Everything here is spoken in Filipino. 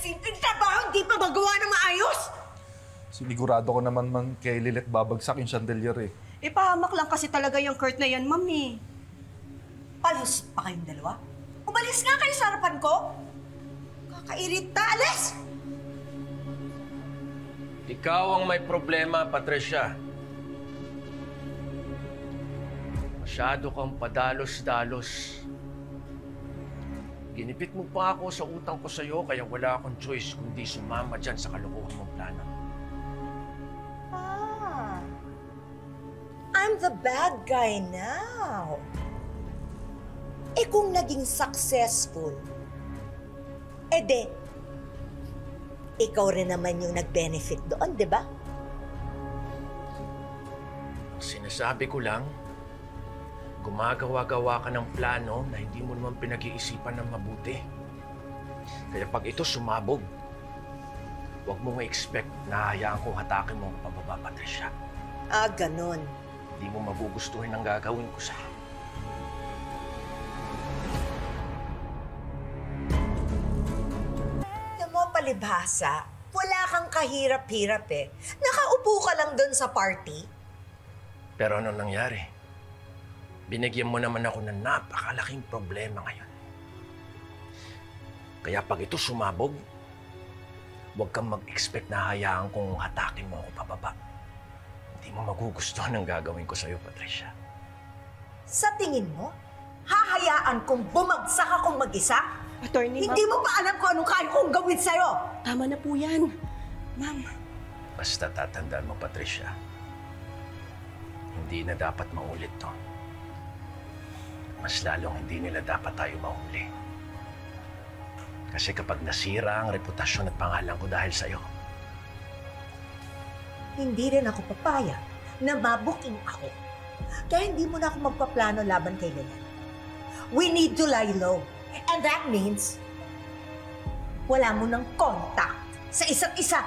simpleng trabaho, hindi pa magawa na maayos! Sinigurado ko naman kay Lilet babagsak yung chandelier eh. Pahamak lang kasi talaga yung Kurt na yan, ma'am eh. Palos pa kayong dalawa? Umalis nga kayo sa harapan ko! Kakairita, alis! Ikaw ang may problema, Patricia. Masyado kang padalos-dalos. Ginipit mo pa ako sa utang ko sa'yo, kaya wala akong choice kundi sumama dyan sa kalokohan mong plano. I'm the bad guy now. Eh kung naging successful, ikaw rin naman yung nag-benefit doon, di ba? Sinasabi ko lang, gumagawa-gawa ka ng plano na hindi mo naman pinag-iisipan ng mabuti. Kaya pag ito sumabog, huwag mong i-expect na hayaan kong hatakin mo ang pababa, Patricia. Ah, ganon. Hindi mo magugustuhin ang gagawin ko sa'yo. Alam mo, palibhasa, wala kang kahirap-hirap eh. Nakaupo ka lang doon sa party. Pero ano nangyari? Binigyan mo naman ako ng napakalaking problema ngayon. Kaya pag ito sumabog, huwag kang mag-expect na hayaan kong hatakin mo ako pababa. Hindi mo magugustuhan ang gagawin ko sa'yo, Patricia. Sa tingin mo, hahayaan kong bumagsak akong mag-isa? Attorney, Hindi mo pa alam kung anong kaya kong gawin sa'yo! Tama na po yan. Ma'am. Basta tatandaan mo, Patricia, hindi na dapat maulit to. Mas lalong hindi nila dapat tayo mahuli. Kasi kapag nasira ang reputasyon at pangalan ko dahil sa'yo, hindi rin ako papayag na mabuking ako. Kaya hindi mo na ako magpaplano laban kay Lilet. We need to lie low. And that means, wala mo ng contact sa isa't isa.